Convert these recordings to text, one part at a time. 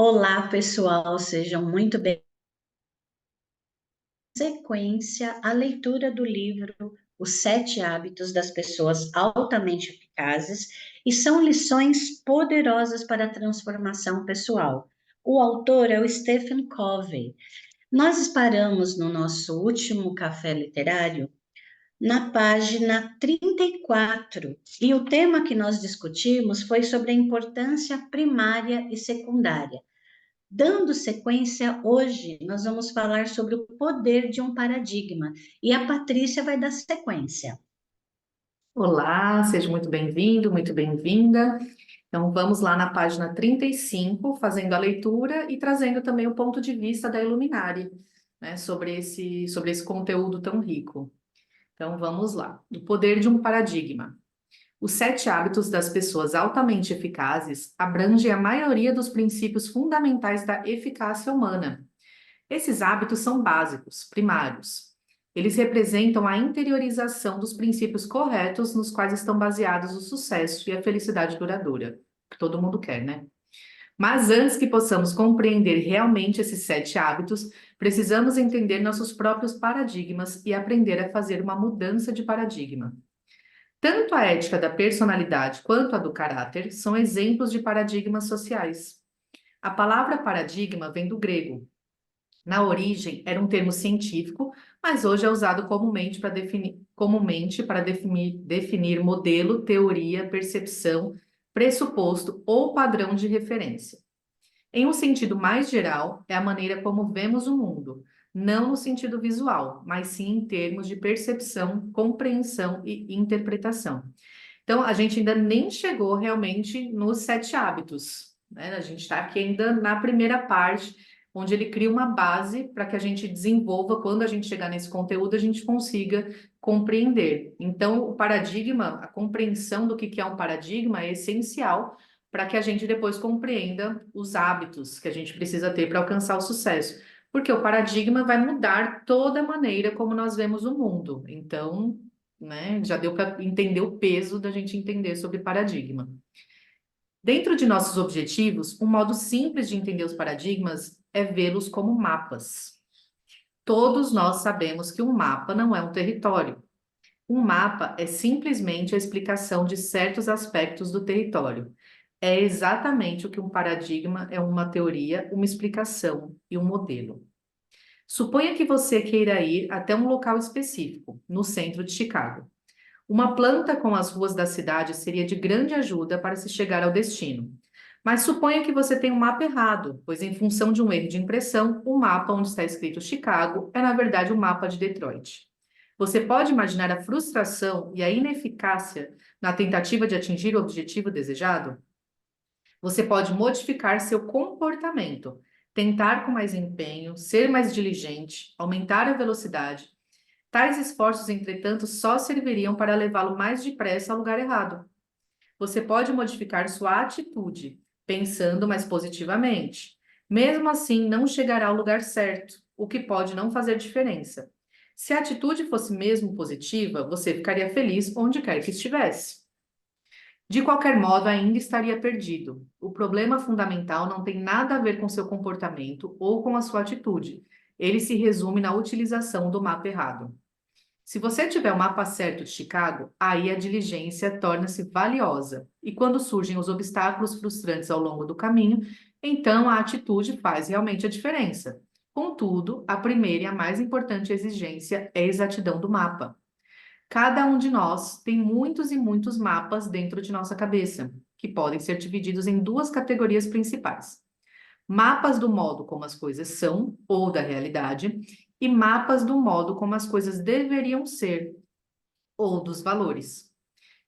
Olá, pessoal, sejam muito bem-vindos. Sequência, a leitura do livro Os Sete Hábitos das Pessoas Altamente Eficazes e são lições poderosas para a transformação pessoal. O autor é o Stephen Covey. Nós paramos no nosso último café literário na página 34 e o tema que nós discutimos foi sobre a importância primária e secundária. Dando sequência, hoje nós vamos falar sobre o poder de um paradigma e a Patrícia vai dar sequência. Olá, seja muito bem-vindo, muito bem-vinda. Então, vamos lá na página 35, fazendo a leitura e trazendo também o ponto de vista da Iluminari, né, sobre esse conteúdo tão rico. Então, vamos lá. O poder de um paradigma. Os sete hábitos das pessoas altamente eficazes abrangem a maioria dos princípios fundamentais da eficácia humana. Esses hábitos são básicos, primários. Eles representam a interiorização dos princípios corretos nos quais estão baseados o sucesso e a felicidade duradoura, que todo mundo quer, né? Mas antes que possamos compreender realmente esses sete hábitos, precisamos entender nossos próprios paradigmas e aprender a fazer uma mudança de paradigma. Tanto a ética da personalidade quanto a do caráter são exemplos de paradigmas sociais. A palavra paradigma vem do grego. Na origem, era um termo científico, mas hoje é usado comumente para definir modelo, teoria, percepção, pressuposto ou padrão de referência. Em um sentido mais geral, é a maneira como vemos o mundo, não no sentido visual, mas sim em termos de percepção, compreensão e interpretação. Então, a gente ainda nem chegou realmente nos sete hábitos, né? A gente está aqui ainda na primeira parte, onde ele cria uma base para que a gente desenvolva, quando a gente chegar nesse conteúdo, a gente consiga compreender. Então, o paradigma, a compreensão do que é um paradigma é essencial para que a gente depois compreenda os hábitos que a gente precisa ter para alcançar o sucesso. Porque o paradigma vai mudar toda a maneira como nós vemos o mundo. Então, né, já deu para entender o peso da gente entender sobre paradigma. Dentro de nossos objetivos, um modo simples de entender os paradigmas é vê-los como mapas. Todos nós sabemos que um mapa não é um território. Um mapa é simplesmente a explicação de certos aspectos do território. É exatamente o que um paradigma é: uma teoria, uma explicação e um modelo. Suponha que você queira ir até um local específico, no centro de Chicago. Uma planta com as ruas da cidade seria de grande ajuda para se chegar ao destino. Mas suponha que você tem um mapa errado, pois, em função de um erro de impressão, o mapa onde está escrito Chicago é, na verdade, o mapa de Detroit. Você pode imaginar a frustração e a ineficácia na tentativa de atingir o objetivo desejado? Você pode modificar seu comportamento, tentar com mais empenho, ser mais diligente, aumentar a velocidade. Tais esforços, entretanto, só serviriam para levá-lo mais depressa ao lugar errado. Você pode modificar sua atitude, pensando mais positivamente. Mesmo assim, não chegará ao lugar certo, o que pode não fazer diferença. Se a atitude fosse mesmo positiva, você ficaria feliz onde quer que estivesse. De qualquer modo, ainda estaria perdido. O problema fundamental não tem nada a ver com seu comportamento ou com a sua atitude. Ele se resume na utilização do mapa errado. Se você tiver o mapa certo de Chicago, aí a diligência torna-se valiosa. E quando surgem os obstáculos frustrantes ao longo do caminho, então a atitude faz realmente a diferença. Contudo, a primeira e a mais importante exigência é a exatidão do mapa. Cada um de nós tem muitos e muitos mapas dentro de nossa cabeça, que podem ser divididos em duas categorias principais: mapas do modo como as coisas são, ou da realidade, e mapas do modo como as coisas deveriam ser, ou dos valores.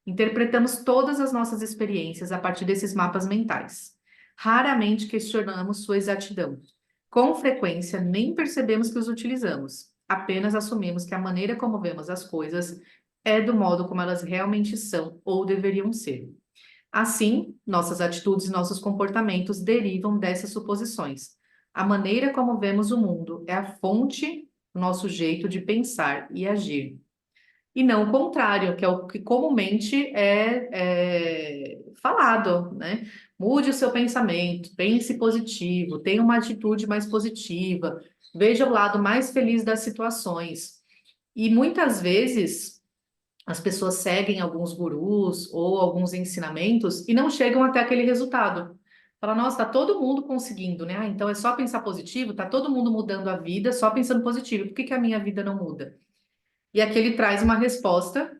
Interpretamos todas as nossas experiências a partir desses mapas mentais. Raramente questionamos sua exatidão. Com frequência, nem percebemos que os utilizamos. Apenas assumimos que a maneira como vemos as coisas é do modo como elas realmente são ou deveriam ser. Assim, nossas atitudes e nossos comportamentos derivam dessas suposições. A maneira como vemos o mundo é a fonte do nosso jeito de pensar e agir. E não o contrário, que é o que comumente é falado, né? Mude o seu pensamento, pense positivo, tenha uma atitude mais positiva, veja o lado mais feliz das situações. E muitas vezes as pessoas seguem alguns gurus ou alguns ensinamentos e não chegam até aquele resultado. Fala, nossa, tá todo mundo conseguindo, né? Ah, então é só pensar positivo, tá todo mundo mudando a vida só pensando positivo. Por que que a minha vida não muda? E aqui ele traz uma resposta,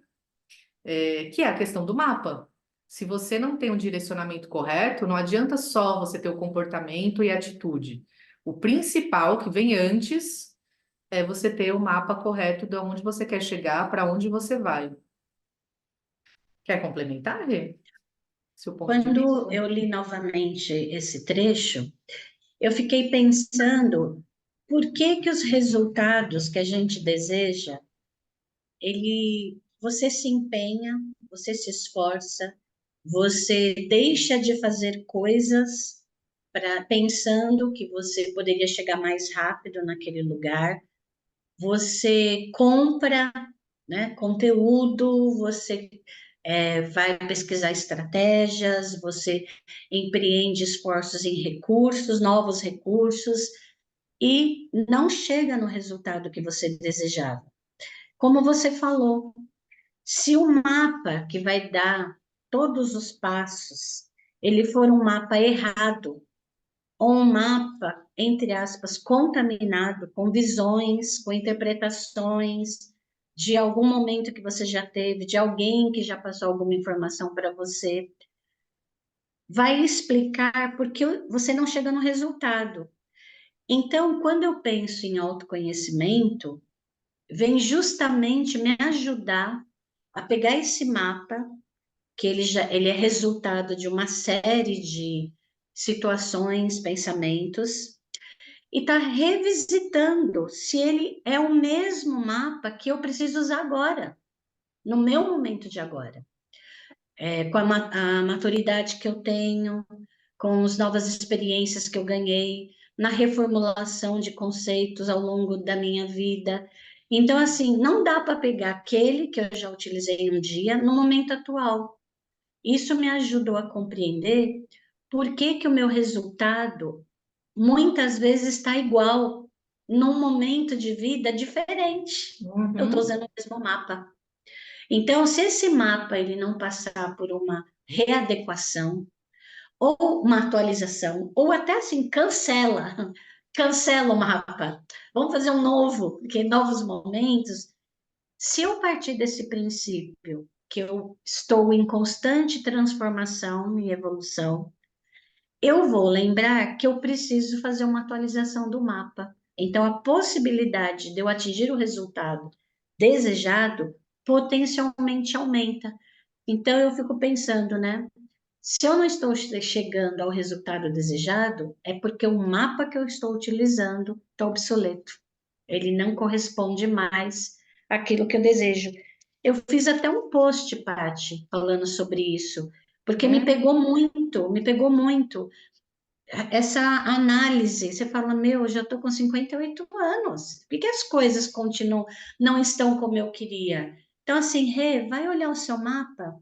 que é a questão do mapa. Se você não tem um direcionamento correto, não adianta só você ter o comportamento e a atitude. O principal que vem antes é você ter o mapa correto de onde você quer chegar, para onde você vai. Quer complementar, Rê? Seu ponto de Quando vista? eu li novamente esse trecho, eu fiquei pensando por que que os resultados que a gente deseja, você se empenha, você se esforça, você deixa de fazer coisas pensando que você poderia chegar mais rápido naquele lugar, você compra, né, conteúdo, você vai pesquisar estratégias, você empreende esforços em recursos, novos recursos, e não chega no resultado que você desejava. Como você falou, se o mapa que vai dar todos os passos, ele for um mapa errado, ou um mapa, entre aspas, contaminado com visões, com interpretações de algum momento que você já teve, de alguém que já passou alguma informação para você, vai explicar por que você não chega no resultado. Então, quando eu penso em autoconhecimento, vem justamente me ajudar a pegar esse mapa, que ele é resultado de uma série de situações, pensamentos, e tá revisitando se ele é o mesmo mapa que eu preciso usar agora, no meu momento de agora, com a maturidade que eu tenho, com as novas experiências que eu ganhei, na reformulação de conceitos ao longo da minha vida. Então, assim, não dá para pegar aquele que eu já utilizei um dia no momento atual. Isso me ajudou a compreender por que que o meu resultado muitas vezes está igual num momento de vida diferente. Eu estou Uhum. usando o mesmo mapa. Então, se esse mapa ele não passar por uma readequação ou uma atualização, ou até assim, cancela o mapa. Vamos fazer um novo, porque novos momentos. Se eu partir desse princípio que eu estou em constante transformação e evolução, eu vou lembrar que eu preciso fazer uma atualização do mapa. Então, a possibilidade de eu atingir o resultado desejado potencialmente aumenta. Então, eu fico pensando, né? Se eu não estou chegando ao resultado desejado, é porque o mapa que eu estou utilizando está obsoleto. Ele não corresponde mais àquilo que eu desejo. Eu fiz até um post, Paty, falando sobre isso, porque É, me pegou muito essa análise. Você fala, meu, eu já estou com 58 anos, por que as coisas continuam, não estão como eu queria? Então, assim, Rê, vai olhar o seu mapa.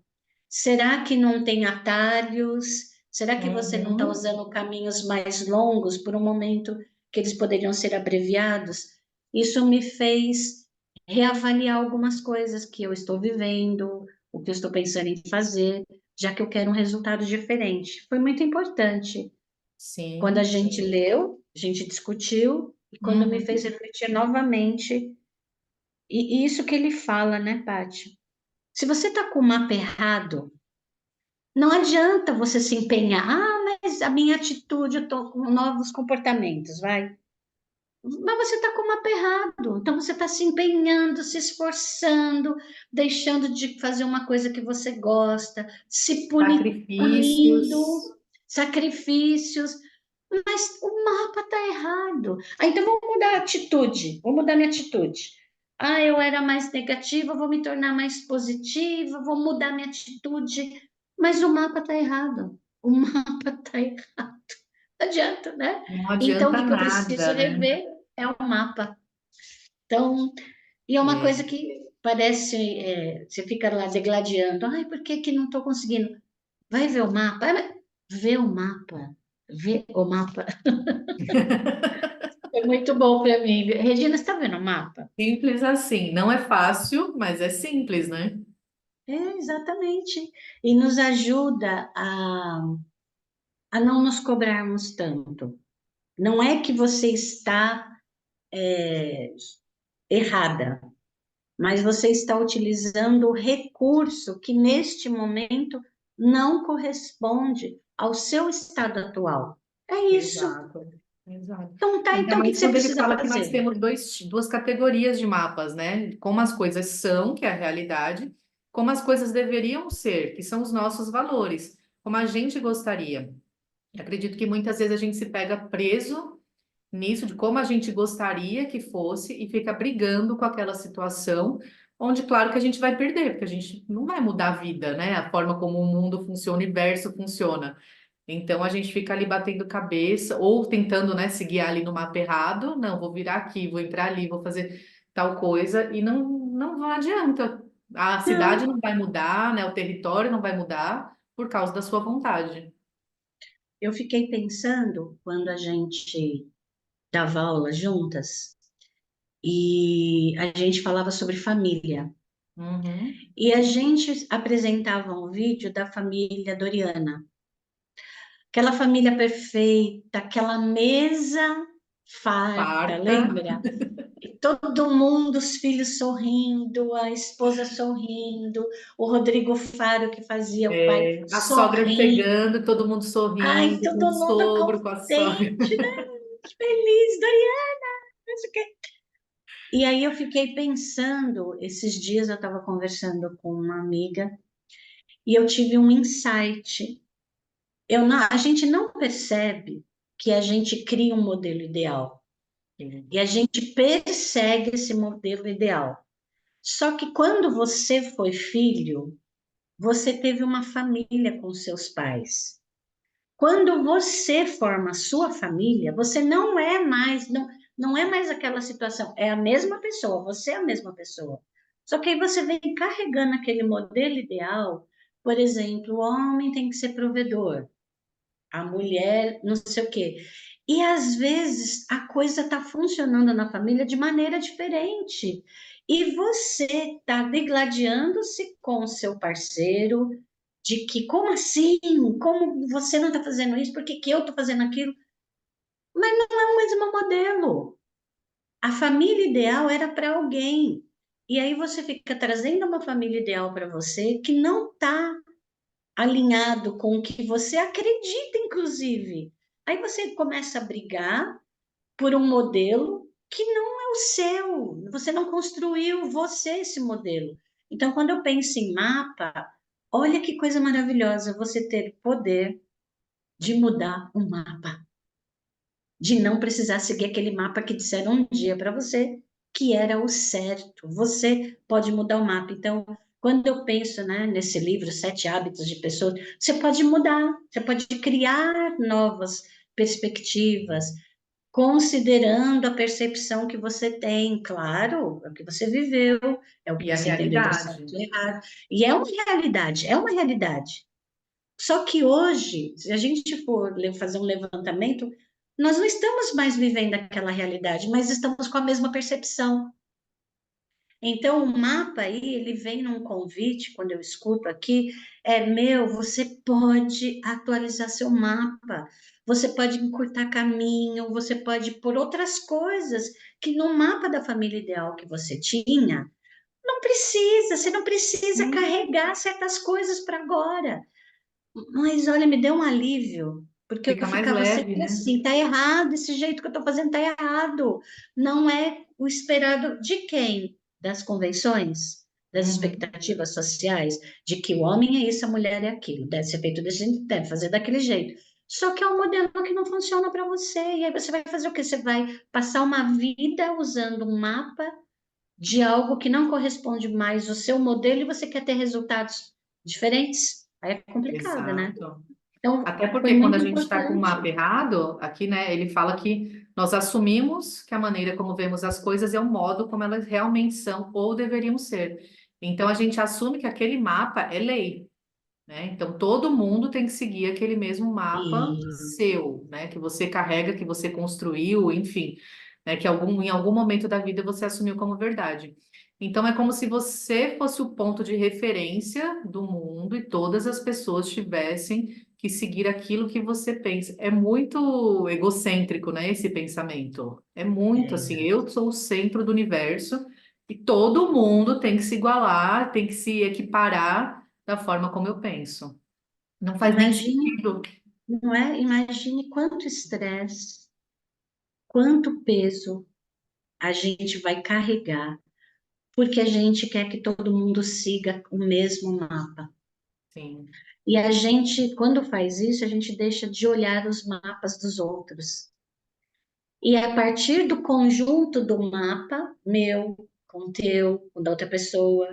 Será que não tem atalhos? Será que você não está uhum. usando caminhos mais longos por um momento que eles poderiam ser abreviados? Isso me fez reavaliar algumas coisas que eu estou vivendo, o que eu estou pensando em fazer, já que eu quero um resultado diferente. Foi muito importante. Quando a Sim. gente leu, a gente discutiu, e quando me Uhum. fez refletir novamente, e isso que ele fala, né, Paty? Se você está com o mapa errado, não adianta você se empenhar. Ah, mas a minha atitude, eu estou com novos comportamentos, vai. Mas você está com o mapa errado. Então você está se empenhando, se esforçando, deixando de fazer uma coisa que você gosta, punindo, Sacrifícios. sacrifícios. Mas o mapa está errado. Ah, então vou mudar a atitude, vou mudar minha atitude. Ah, eu era mais negativa, vou me tornar mais positiva, vou mudar minha atitude. Mas o mapa está errado. O mapa está errado. Não adianta, né? Não Então, o adianta que que eu preciso nada, né? rever é o mapa. Então, e é uma coisa É, que parece, você fica lá degladiando. Ai, por que que não estou conseguindo? Vai ver o mapa. Vê o mapa. Vê o mapa. Foi muito bom para mim. Regina, você está vendo o mapa? Simples assim. Não é fácil, mas é simples, né? É, exatamente. E nos ajuda a não nos cobrarmos tanto. Não é que você está errada, mas você está utilizando o recurso que neste momento não corresponde ao seu estado atual. É isso. Exato, exato. Então tá, Ainda então o que mais que você quando ele precisa fala que nós fazer? temos duas categorias de mapas, né? Como as coisas são, que é a realidade, como as coisas deveriam ser, que são os nossos valores, como a gente gostaria. Acredito que muitas vezes a gente se pega preso nisso, de como a gente gostaria que fosse, e fica brigando com aquela situação, onde, claro, que a gente vai perder, porque a gente não vai mudar a vida, né? A forma como o mundo funciona, o universo funciona. Então a gente fica ali batendo cabeça ou tentando, né, se guiar ali no mapa errado. Não, vou virar aqui, vou entrar ali, vou fazer tal coisa e não adianta. A cidade Não, não vai mudar, né, o território não vai mudar por causa da sua vontade. eu fiquei pensando quando a gente dava aula juntas e a gente falava sobre família. Uhum. E a gente apresentava um vídeo da família Doriana. Aquela família perfeita, aquela mesa farta, Farta, lembra? E todo mundo, os filhos sorrindo, a esposa sorrindo, o Rodrigo Faro que fazia o pai a sogra sorrindo. chegando, todo mundo Ai, sorrindo, com o todo mundo sogro, com a sogra. contente, né? Feliz, Doriana, não sei o quê. E aí eu fiquei pensando, esses dias eu estava conversando com uma amiga e eu tive um insight. A gente não percebe que a gente cria um modelo ideal e a gente persegue esse modelo ideal. Só que quando você foi filho, você teve uma família com seus pais. Quando você forma a sua família, você não é mais aquela situação, é a mesma pessoa, você é a mesma pessoa. Só que aí você vem carregando aquele modelo ideal, por exemplo, o homem tem que ser provedor, a mulher, não sei o quê. E às vezes a coisa está funcionando na família de maneira diferente. E você está degladiando-se com o seu parceiro, de que, como assim? Como você não está fazendo isso? Por que que eu estou fazendo aquilo? Mas não é o mesmo modelo. A família ideal era para alguém. E aí você fica trazendo uma família ideal para você que não está alinhado com o que você acredita, inclusive. Aí você começa a brigar por um modelo que não é o seu. Você não construiu você esse modelo. Então, quando eu penso em mapa, olha que coisa maravilhosa você ter poder de mudar o mapa, de não precisar seguir aquele mapa que disseram um dia para você que era o certo. Você pode mudar o mapa. Então, quando eu penso, né, nesse livro, Sete Hábitos de Pessoas, você pode mudar, você pode criar novas perspectivas, considerando a percepção que você tem, claro, é o que você viveu, é o que E a você entendeu de certo realidade. e errado. E é uma realidade, é uma realidade. Só que hoje, se a gente for fazer um levantamento, nós não estamos mais vivendo aquela realidade, mas estamos com a mesma percepção. Então, o mapa aí, ele vem num convite, quando eu escuto aqui, você pode atualizar seu mapa, você pode encurtar caminho, você pode pôr outras coisas que no mapa da família ideal que você tinha, você não precisa Sim, carregar certas coisas para agora. Mas olha, me deu um alívio, porque eu fica mais ficava leve, sempre né? assim, tá errado, esse jeito que eu tô fazendo tá errado. Não é o esperado de quem? Das convenções, das Uhum. expectativas sociais, de que o homem é isso, a mulher é aquilo, deve ser feito desse jeito, deve fazer daquele jeito. Só que é um modelo que não funciona para você. E aí você vai fazer o quê? Você vai passar uma vida usando um mapa de algo que não corresponde mais ao seu modelo e você quer ter resultados diferentes. Aí é complicado, né? Exato. Então, Até foi porque quando a muito gente está com o mapa importante. errado, aqui, né, ele fala que nós assumimos que a maneira como vemos as coisas é o modo como elas realmente são ou deveriam ser. Então a gente assume que aquele mapa é lei. né? Então, todo mundo tem que seguir aquele mesmo mapa E seu, né? Que você carrega, que você construiu, enfim, né? Que em algum momento da vida você assumiu como verdade. Então, é como se você fosse o ponto de referência do mundo e todas as pessoas tivessem que seguir aquilo que você pensa. É muito egocêntrico, né? Esse pensamento. É muito é, assim, eu sou o centro do universo e todo mundo tem que se igualar, tem que se equiparar da forma como eu penso. Não faz nem imagine, sentido. não é? Imagine quanto estresse, quanto peso a gente vai carregar, porque a gente quer que todo mundo siga o mesmo mapa. Sim. E a gente, quando faz isso, a gente deixa de olhar os mapas dos outros. E a partir do conjunto do mapa, meu, com o teu, com da outra pessoa,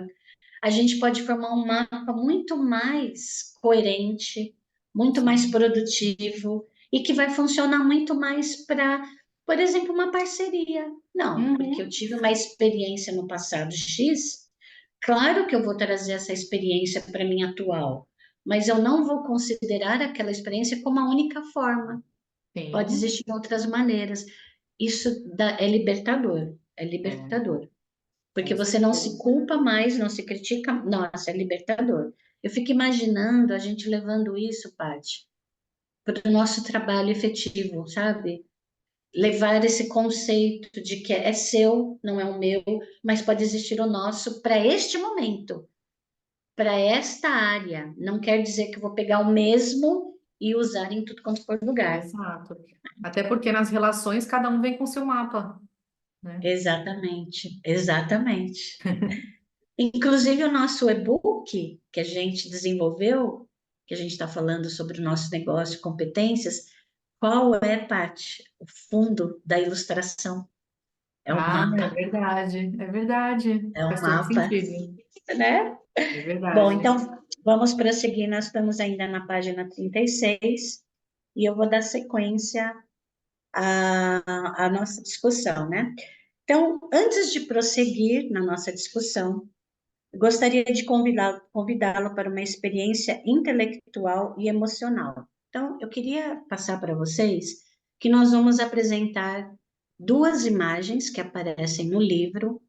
a gente pode formar um mapa muito mais coerente, muito mais Sim. produtivo e que vai funcionar muito mais para, por exemplo, uma parceria. Não, porque eu Uhum. tive uma experiência no passado X, claro que eu vou trazer essa experiência para a minha atual, mas eu não vou considerar aquela experiência como a única forma. Pode Sim. existir outras maneiras. É libertador, é É, libertador. Porque com você não se certeza. culpa mais, não se critica. Nossa, é libertador. Eu fico imaginando a gente levando isso, Paty, para o nosso trabalho efetivo, sabe? Levar esse conceito de que é seu, não é o meu, mas pode existir o nosso para este momento, para esta área. Não quer dizer que eu vou pegar o mesmo e usar em tudo quanto for lugar. Exato. Até porque nas relações cada um vem com seu mapa, né? Exatamente, exatamente. Inclusive, o nosso e-book que a gente desenvolveu, que a gente está falando sobre o nosso negócio, competências, qual é, Paty, o fundo da ilustração? É um Ah, é mapa, verdade. É verdade. é um Faz todo mapa, sentido. né? É Bom, verdade. então vamos prosseguir. Nós estamos ainda na página 36 e eu vou dar sequência à nossa discussão, né? Então, antes de prosseguir na nossa discussão, gostaria de convidá-lo para uma experiência intelectual e emocional. Então, eu queria passar para vocês que nós vamos apresentar duas imagens que aparecem no livro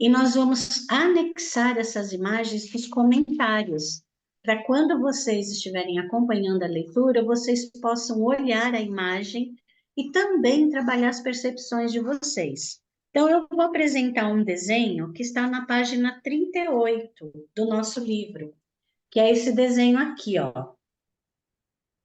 e nós vamos anexar essas imagens nos comentários, para quando vocês estiverem acompanhando a leitura, vocês possam olhar a imagem e também trabalhar as percepções de vocês. Então, eu vou apresentar um desenho que está na página 38 do nosso livro, que é esse desenho aqui, ó.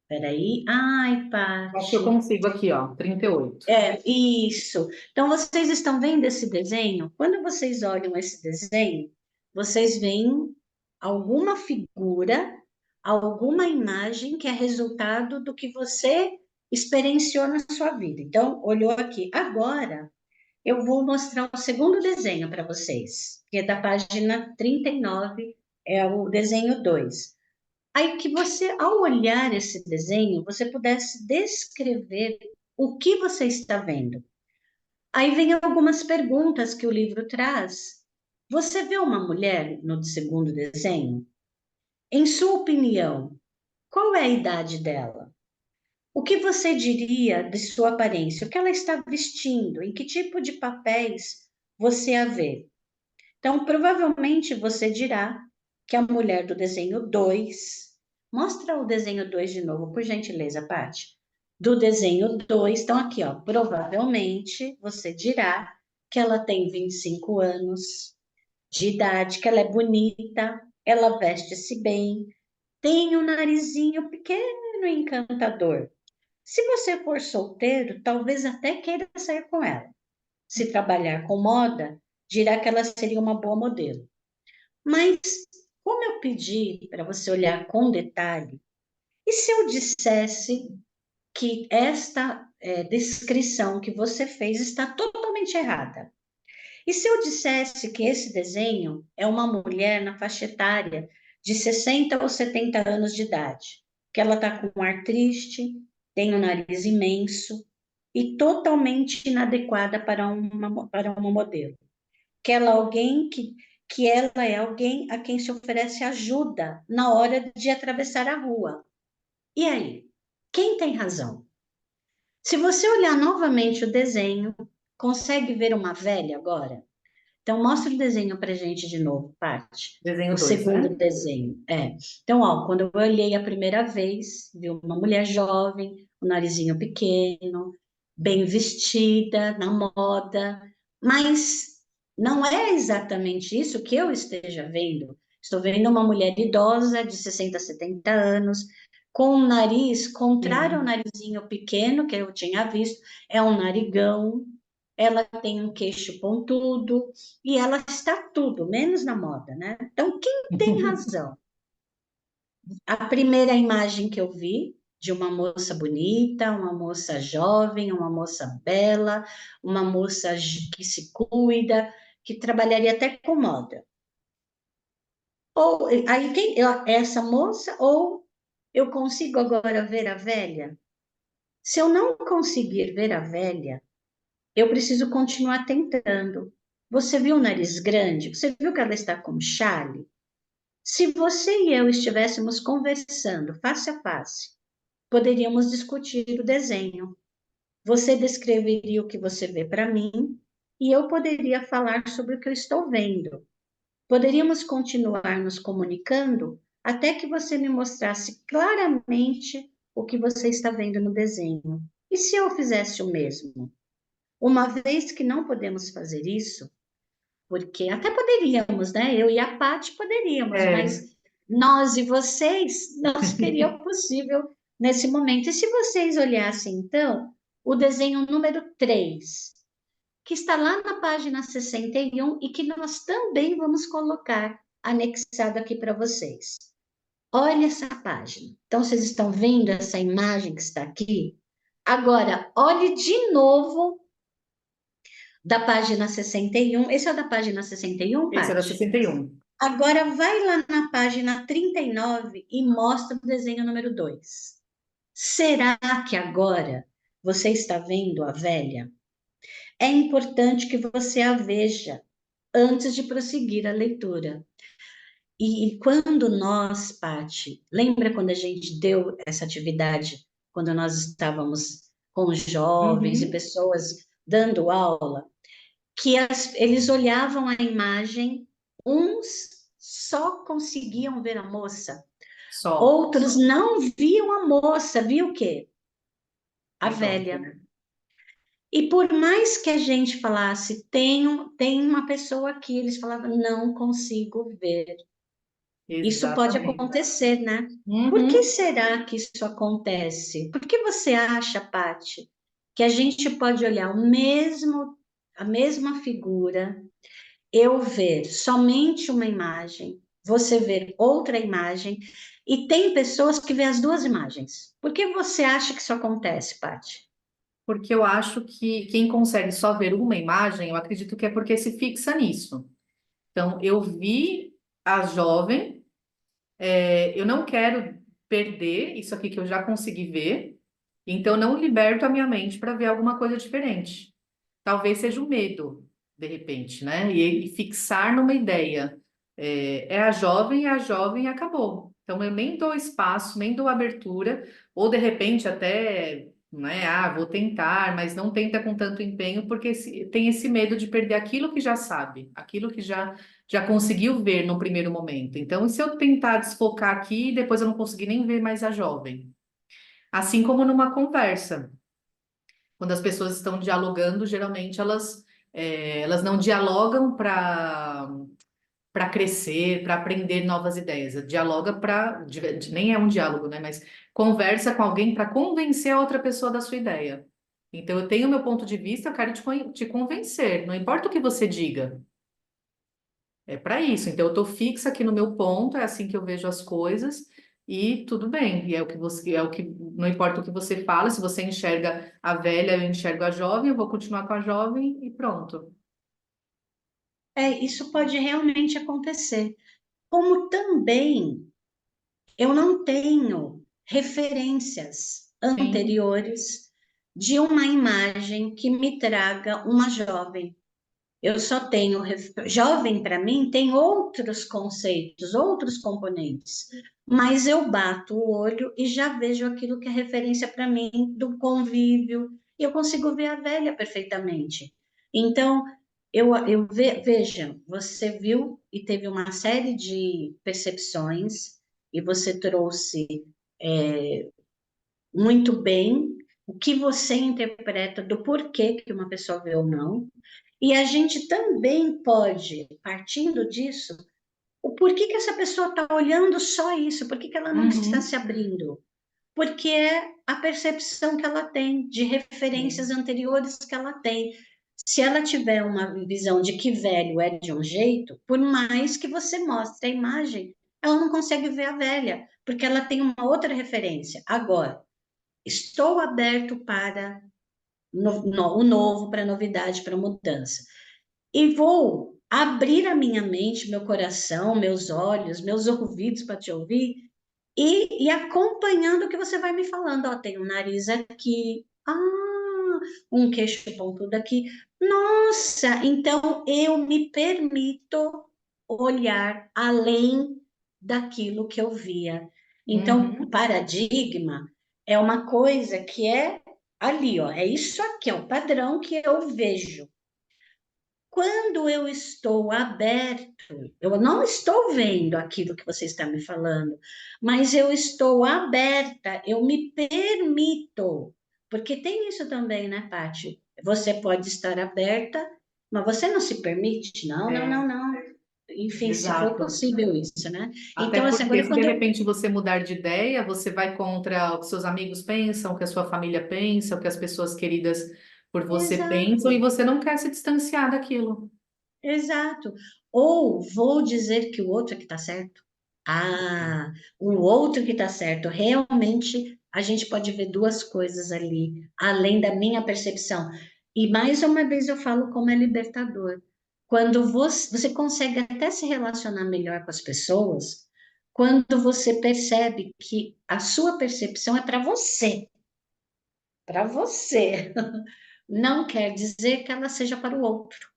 Peraí. Ai, Acho que eu Pati. consigo aqui, ó, 38. É, isso. Então, vocês estão vendo esse desenho? Quando vocês olham esse desenho, vocês veem alguma figura, alguma imagem que é resultado do que você experienciou na sua vida. Então, olhou aqui. Agora, eu vou mostrar o segundo desenho para vocês, que é da página 39, é o desenho 2. Aí que você, ao olhar esse desenho, você pudesse descrever o que você está vendo. Aí vem algumas perguntas que o livro traz. Você vê uma mulher no segundo desenho? Em sua opinião, qual é a idade dela? O que você diria de sua aparência? O que ela está vestindo? Em que tipo de papéis você a vê? Então, provavelmente você dirá que a mulher do desenho 2, mostra o desenho 2 de novo, por gentileza, Paty. Do desenho 2, então aqui, ó, provavelmente você dirá que ela tem 25 anos de idade, que ela é bonita, ela veste-se bem, tem um narizinho pequeno e encantador. Se você for solteiro, talvez até queira sair com ela. Se trabalhar com moda, dirá que ela seria uma boa modelo. Mas, como eu pedi para você olhar com detalhe, e se eu dissesse que esta descrição que você fez está totalmente errada? E se eu dissesse que esse desenho é uma mulher na faixa etária de 60 ou 70 anos de idade, que ela está com um ar triste, tem um nariz imenso e totalmente inadequada para uma modelo? Que ela é alguém que ela é alguém a quem se oferece ajuda na hora de atravessar a rua. E aí? Quem tem razão? Se você olhar novamente o desenho, consegue ver uma velha agora? Então, mostra o desenho para gente de novo, Paty. Desenho O 2, segundo né? desenho. Então, ó, quando eu olhei a primeira vez, vi uma mulher jovem, o narizinho pequeno, bem vestida, na moda, mas não é exatamente isso que eu esteja vendo. Estou vendo uma mulher idosa, de 60, 70 anos, com um nariz contrário ao Sim. narizinho pequeno que eu tinha visto, é um narigão, ela tem um queixo pontudo e ela está tudo, menos na moda, né? Então, quem tem razão? A primeira imagem que eu vi de uma moça bonita, uma moça jovem, uma moça bela, uma moça que se cuida, que trabalharia até com moda. Ou aí essa moça, ou eu consigo agora ver a velha? Se eu não conseguir ver a velha, eu preciso continuar tentando. Você viu o nariz grande? Você viu que ela está com chale? Se você e eu estivéssemos conversando face a face, poderíamos discutir o desenho. Você descreveria o que você vê para mim e eu poderia falar sobre o que eu estou vendo. Poderíamos continuar nos comunicando até que você me mostrasse claramente o que você está vendo no desenho. E se eu fizesse o mesmo? Uma vez que não podemos fazer isso, porque até poderíamos, né? Eu e a Paty poderíamos, É. mas nós e vocês não seria possível nesse momento. E se vocês olhassem, então, o desenho número 3, que está lá na página 61 e que nós também vamos colocar anexado aqui para vocês. Olha essa página. Então, vocês estão vendo essa imagem que está aqui? Agora, olhe de novo da página 61. Esse é o da página 61, Esse é da Paty? 61. Agora vai lá na página 39 e mostra o desenho número 2. Será que agora você está vendo a velha? É importante que você a veja antes de prosseguir a leitura. E quando nós, Pati, lembra quando a gente deu essa atividade, quando nós estávamos com jovens e Uhum. pessoas dando aula? Que eles olhavam a imagem, uns só conseguiam ver a moça, Só. outros não viam a moça, viu o quê? A E pronto, velha. né? E por mais que a gente falasse, tem uma pessoa aqui, eles falavam, não consigo ver. Isso pode Exatamente. acontecer, né? Por que Uhum. será que isso acontece? Por que você acha, Paty, que a gente pode olhar a mesma figura, eu ver somente uma imagem, você ver outra imagem, e tem pessoas que vê as duas imagens. Por que você acha que isso acontece, Paty? Porque eu acho que quem consegue só ver uma imagem, eu acredito que é porque se fixa nisso. Então, eu vi a jovem, eu não quero perder isso aqui que eu já consegui ver, então eu não liberto a minha mente para ver alguma coisa diferente. Talvez seja o medo, de repente, né? E fixar numa ideia. É a jovem e acabou. Então eu nem dou espaço, nem dou abertura, ou de repente até, né? Ah, vou tentar, mas não tenta com tanto empenho, porque tem esse medo de perder aquilo que já sabe, aquilo que já conseguiu ver no primeiro momento. Então, e se eu tentar desfocar aqui, depois eu não conseguir nem ver mais a jovem? Assim como numa conversa. Quando as pessoas estão dialogando, geralmente elas não dialogam para crescer, para aprender novas ideias. Dialoga para. Nem é um diálogo, né? Mas conversa com alguém para convencer a outra pessoa da sua ideia. Então, eu tenho o meu ponto de vista, eu quero te convencer, não importa o que você diga. É para isso. Então, eu estou fixa aqui no meu ponto, é assim que eu vejo as coisas e tudo bem. E não importa o que você fala, se você enxerga a velha, eu enxergo a jovem, eu vou continuar com a jovem e pronto. Isso pode realmente acontecer. Como também eu não tenho referências Sim, anteriores de uma imagem que me traga uma jovem. Eu só tenho. Jovem, para mim, tem outros conceitos, outros componentes. Mas eu bato o olho e já vejo aquilo que é referência para mim do convívio. E eu consigo ver a velha perfeitamente. Então, veja, você viu e teve uma série de percepções, e você trouxe muito bem o que você interpreta do porquê que uma pessoa vê ou não. E a gente também pode, partindo disso, o porquê que essa pessoa está olhando só isso, por que que ela não está Uhum. se abrindo? Porque é a percepção que ela tem, de referências Sim. anteriores que ela tem. Se ela tiver uma visão de que velho é de um jeito, por mais que você mostre a imagem, ela não consegue ver a velha, porque ela tem uma outra referência. Agora, estou aberto para o novo, para a novidade, para a mudança. E vou abrir a minha mente, meu coração, meus olhos, meus ouvidos para te ouvir e acompanhando o que você vai me falando. Ó, tem um nariz aqui, um queixo pontudo aqui. Nossa, então eu me permito olhar além daquilo que eu via. Então, Uhum. paradigma é uma coisa que é ali, ó, é isso aqui, é o padrão que eu vejo. Quando eu estou aberto, eu não estou vendo aquilo que você está me falando, mas eu estou aberta, eu me permito, porque tem isso também, né, Paty? Você pode estar aberta, mas você não se permite? Não, não, É, não, não. Enfim, se for exato. possível isso, né? Até Então, assim, porque agora se de quando eu. repente você mudar de ideia, você vai contra o que seus amigos pensam, o que a sua família pensa, o que as pessoas queridas por você pensam, e Exato. você não quer se distanciar daquilo. Exato. Ou vou dizer que o outro é que está certo. Ah, o outro que está certo. Realmente, a gente pode ver duas coisas ali, além da minha percepção. E mais uma vez eu falo como é libertador. Quando você consegue até se relacionar melhor com as pessoas, quando você percebe que a sua percepção é para você, para você. Não quer dizer que ela seja para o outro.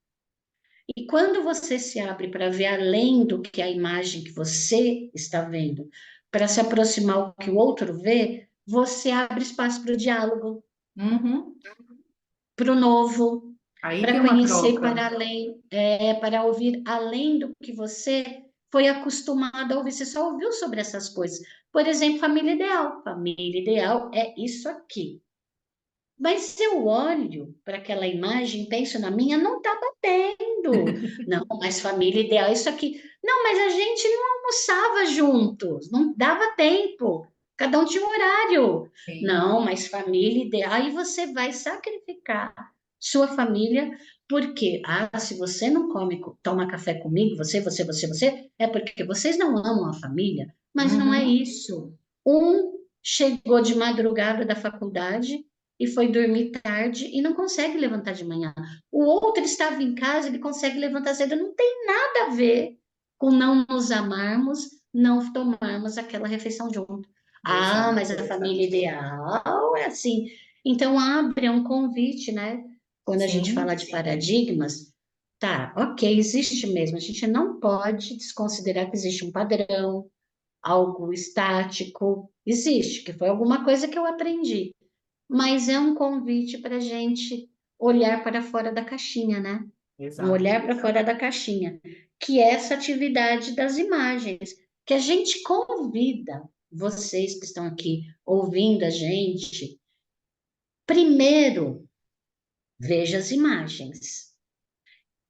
E quando você se abre para ver além do que a imagem que você está vendo, para se aproximar ao que o outro vê, você abre espaço para o diálogo, Uhum. para o novo, Aí para tem uma conhecer troca. para além, para ouvir além do que você foi acostumado a ouvir. Você só ouviu sobre essas coisas. Por exemplo, família ideal. Família ideal é isso aqui. Mas eu olho para aquela imagem, penso na minha, não está batendo. Não, mas família ideal, isso aqui. Não, mas a gente não almoçava juntos, não dava tempo. Cada um tinha um horário. Sim. Não, mas família ideal. Aí você vai sacrificar sua família, porque, se você não come, toma café comigo, você, é porque vocês não amam a família. Mas não é Uhum. isso. Um chegou de madrugada da faculdade e foi dormir tarde e não consegue levantar de manhã. O outro estava em casa, ele consegue levantar cedo. Não tem nada a ver com não nos amarmos, não tomarmos aquela refeição junto. Mas a Exato. família ideal é assim. Então, abre um convite, né? Quando a gente fala Sim. de paradigmas, tá, ok, existe mesmo. A gente não pode desconsiderar que existe um padrão, algo estático. Existe, que foi alguma coisa que eu aprendi, mas é um convite para a gente olhar para fora da caixinha, né? Um Exato. olhar para fora da caixinha, que é essa atividade das imagens, que a gente convida vocês que estão aqui ouvindo a gente, primeiro, veja as imagens.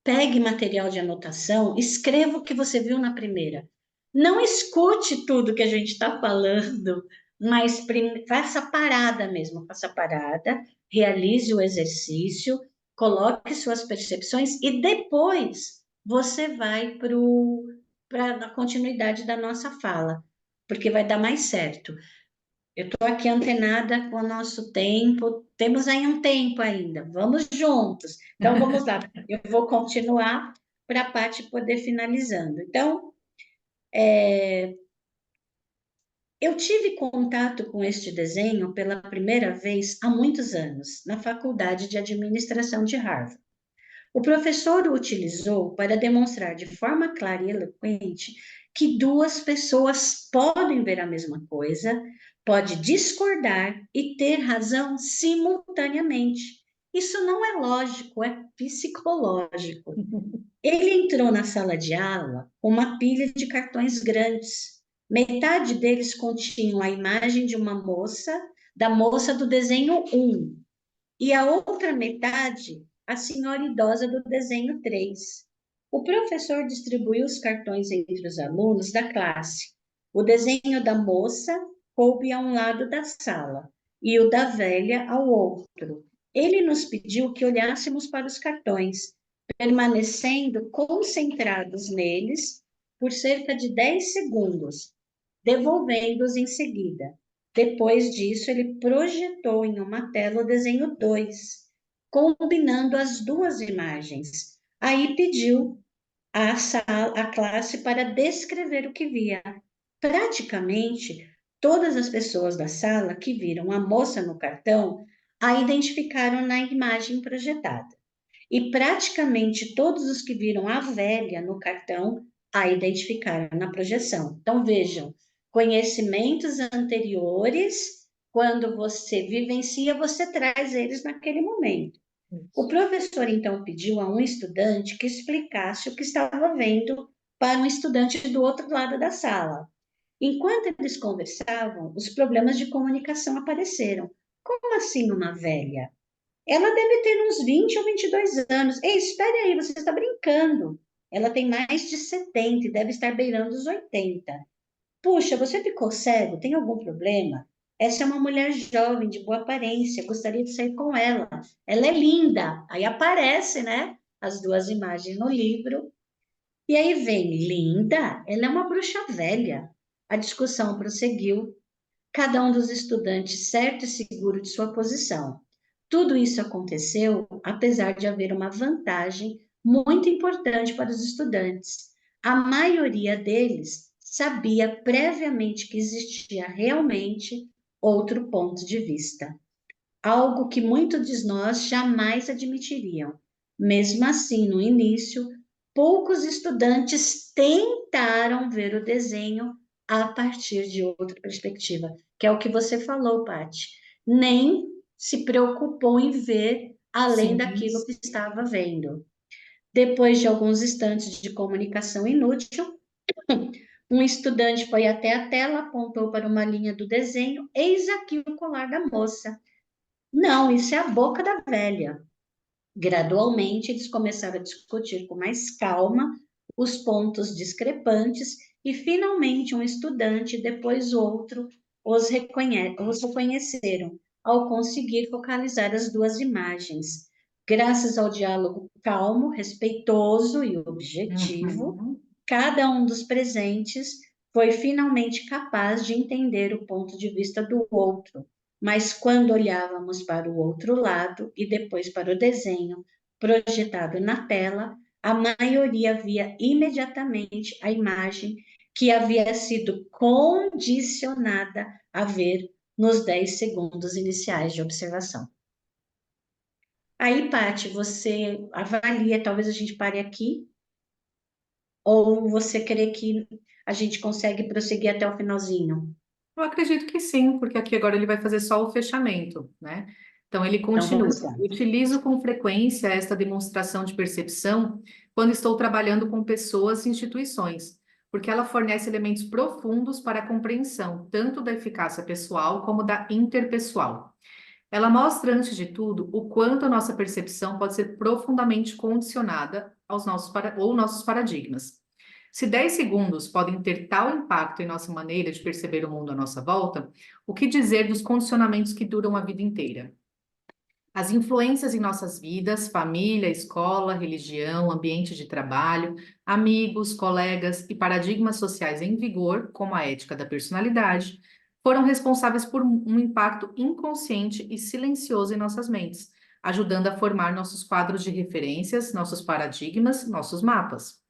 Pegue material de anotação, escreva o que você viu na primeira. Não escute tudo que a gente está falando, mas faça parada mesmo, faça parada, realize o exercício, coloque suas percepções e depois você vai para a continuidade da nossa fala, porque vai dar mais certo. Eu estou aqui antenada com o nosso tempo. Temos aí um tempo ainda. Vamos juntos. Então, vamos lá. Eu vou continuar para a parte poder finalizando. Então, eu tive contato com este desenho pela primeira vez há muitos anos, na Faculdade de Administração de Harvard. O professor o utilizou para demonstrar de forma clara e eloquente que duas pessoas podem ver a mesma coisa, pode discordar e ter razão simultaneamente. Isso não é lógico, é psicológico. Ele entrou na sala de aula com uma pilha de cartões grandes. Metade deles continham a imagem de uma moça, da moça do desenho 1, e a outra metade, a senhora idosa do desenho 3. O professor distribuiu os cartões entre os alunos da classe. O desenho da moça coube a um lado da sala e o da velha ao outro. Ele nos pediu que olhássemos para os cartões, permanecendo concentrados neles por cerca de 10 segundos, devolvendo-os em seguida. Depois disso, ele projetou em uma tela o desenho 2, combinando as duas imagens. Aí pediu à classe para descrever o que via. Praticamente todas as pessoas da sala que viram a moça no cartão a identificaram na imagem projetada. E praticamente todos os que viram a velha no cartão a identificaram na projeção. Então, vejam, conhecimentos anteriores, quando você vivencia, você traz eles naquele momento. O professor, então, pediu a um estudante que explicasse o que estava vendo para um estudante do outro lado da sala. Enquanto eles conversavam, os problemas de comunicação apareceram. Como assim uma velha? Ela deve ter uns 20 ou 22 anos. Ei, espere aí, você está brincando. Ela tem mais de 70 e deve estar beirando os 80. Puxa, você ficou cego? Tem algum problema? Essa é uma mulher jovem, de boa aparência. Gostaria de sair com ela. Ela é linda. Aí aparece, né? As duas imagens no livro. E aí vem, linda? Ela é uma bruxa velha. A discussão prosseguiu, cada um dos estudantes certo e seguro de sua posição. Tudo isso aconteceu apesar de haver uma vantagem muito importante para os estudantes. A maioria deles sabia previamente que existia realmente outro ponto de vista, algo que muitos de nós jamais admitiriam. Mesmo assim, no início, poucos estudantes tentaram ver o desenho a partir de outra perspectiva, que é o que você falou, Paty. Nem se preocupou em ver além Sim. daquilo que estava vendo. Depois de alguns instantes de comunicação inútil, um estudante foi até a tela, apontou para uma linha do desenho, eis aqui o colar da moça. Não, isso é a boca da velha. Gradualmente, eles começaram a discutir com mais calma os pontos discrepantes e, finalmente, um estudante, depois outro, os reconheceram ao conseguir focalizar as duas imagens. Graças ao diálogo calmo, respeitoso e objetivo, Uhum. cada um dos presentes foi finalmente capaz de entender o ponto de vista do outro. Mas quando olhávamos para o outro lado e depois para o desenho projetado na tela, a maioria via imediatamente a imagem que havia sido condicionada a ver nos 10 segundos iniciais de observação. Aí, Paty, você avalia, talvez a gente pare aqui, ou você crê que a gente consegue prosseguir até o finalzinho? Eu acredito que sim, porque aqui agora ele vai fazer só o fechamento, né? Então ele Então continua. vamos lá. Utilizo com frequência esta demonstração de percepção quando estou trabalhando com pessoas e instituições, porque ela fornece elementos profundos para a compreensão tanto da eficácia pessoal como da interpessoal. Ela mostra, antes de tudo, o quanto a nossa percepção pode ser profundamente condicionada aos nossos paradigmas. Se 10 segundos podem ter tal impacto em nossa maneira de perceber o mundo à nossa volta, o que dizer dos condicionamentos que duram a vida inteira? As influências em nossas vidas, família, escola, religião, ambiente de trabalho, amigos, colegas e paradigmas sociais em vigor, como a ética da personalidade, foram responsáveis por um impacto inconsciente e silencioso em nossas mentes, ajudando a formar nossos quadros de referências, nossos paradigmas, nossos mapas.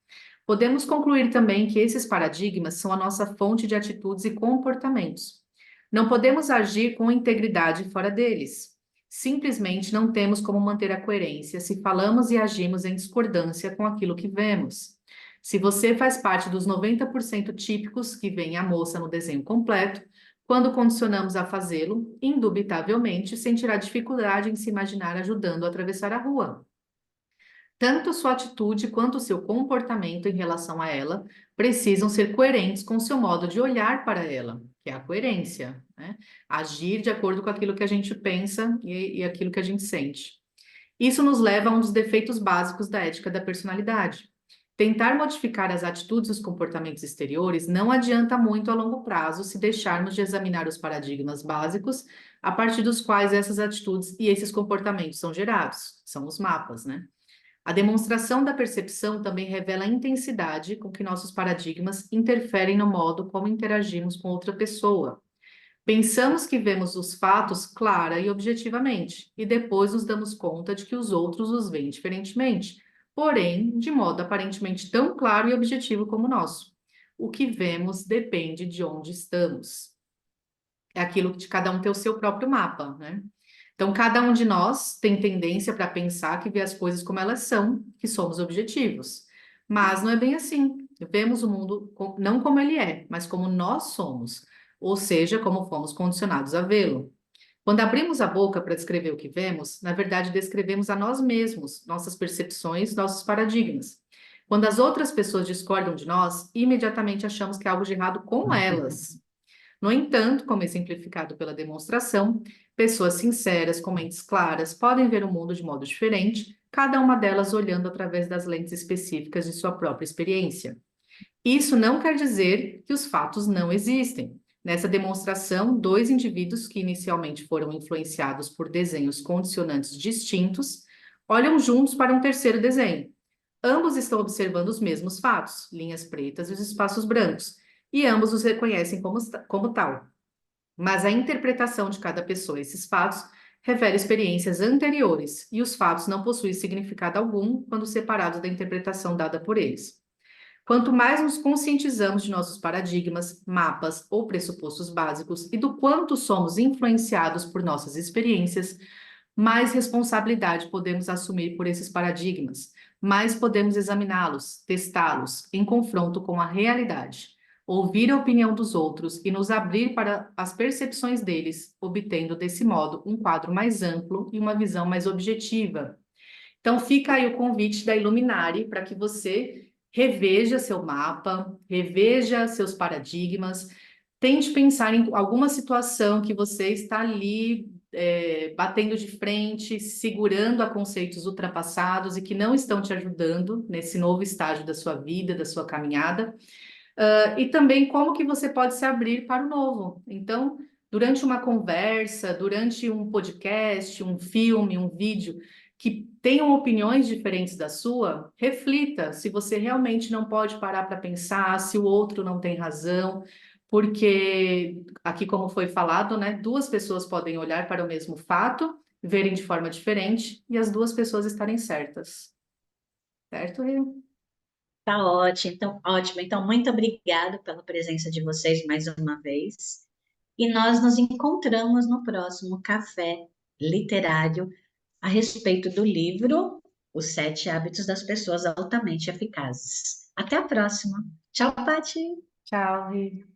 Podemos concluir também que esses paradigmas são a nossa fonte de atitudes e comportamentos. Não podemos agir com integridade fora deles. Simplesmente não temos como manter a coerência se falamos e agimos em discordância com aquilo que vemos. Se você faz parte dos 90% típicos que vem a moça no desenho completo, quando condicionamos a fazê-lo, indubitavelmente sentirá dificuldade em se imaginar ajudando a atravessar a rua. Tanto sua atitude quanto seu comportamento em relação a ela precisam ser coerentes com seu modo de olhar para ela, que é a coerência, né? Agir de acordo com aquilo que a gente pensa e aquilo que a gente sente. Isso nos leva a um dos defeitos básicos da ética da personalidade. Tentar modificar as atitudes e os comportamentos exteriores não adianta muito a longo prazo se deixarmos de examinar os paradigmas básicos a partir dos quais essas atitudes e esses comportamentos são gerados, são os mapas, né? A demonstração da percepção também revela a intensidade com que nossos paradigmas interferem no modo como interagimos com outra pessoa. Pensamos que vemos os fatos clara e objetivamente, e depois nos damos conta de que os outros os veem diferentemente, porém, de modo aparentemente tão claro e objetivo como o nosso. O que vemos depende de onde estamos. É aquilo de cada um ter o seu próprio mapa, né? Então, cada um de nós tem tendência para pensar que vê as coisas como elas são, que somos objetivos. Mas não é bem assim. Vemos o mundo não como ele é, mas como nós somos, ou seja, como fomos condicionados a vê-lo. Quando abrimos a boca para descrever o que vemos, na verdade descrevemos a nós mesmos, nossas percepções, nossos paradigmas. Quando as outras pessoas discordam de nós, imediatamente achamos que há algo de errado com elas. No entanto, como exemplificado pela demonstração, pessoas sinceras, com mentes claras, podem ver o mundo de modo diferente, cada uma delas olhando através das lentes específicas de sua própria experiência. Isso não quer dizer que os fatos não existem. Nessa demonstração, dois indivíduos que inicialmente foram influenciados por desenhos condicionantes distintos olham juntos para um terceiro desenho. Ambos estão observando os mesmos fatos, linhas pretas e os espaços brancos, e ambos os reconhecem como tal. Mas a interpretação de cada pessoa a esses fatos revela experiências anteriores, e os fatos não possuem significado algum quando separados da interpretação dada por eles. Quanto mais nos conscientizamos de nossos paradigmas, mapas ou pressupostos básicos e do quanto somos influenciados por nossas experiências, mais responsabilidade podemos assumir por esses paradigmas, mais podemos examiná-los, testá-los, em confronto com a realidade, ouvir a opinião dos outros e nos abrir para as percepções deles, obtendo desse modo um quadro mais amplo e uma visão mais objetiva. Então, fica aí o convite da Iluminari para que você reveja seu mapa, reveja seus paradigmas, tente pensar em alguma situação que você está ali batendo de frente, segurando a conceitos ultrapassados e que não estão te ajudando nesse novo estágio da sua vida, da sua caminhada. E também como que você pode se abrir para o novo. Então, durante uma conversa, durante um podcast, um filme, um vídeo, que tenham opiniões diferentes da sua, reflita se você realmente não pode parar para pensar, se o outro não tem razão, porque aqui, como foi falado, né, duas pessoas podem olhar para o mesmo fato, verem de forma diferente e as duas pessoas estarem certas. Certo, Rio? Tá ótimo, então, ótimo. Então, muito obrigada pela presença de vocês mais uma vez. E nós nos encontramos no próximo café literário a respeito do livro Os Sete Hábitos das Pessoas Altamente Eficazes. Até a próxima. Tchau, Paty. Tchau, Rio.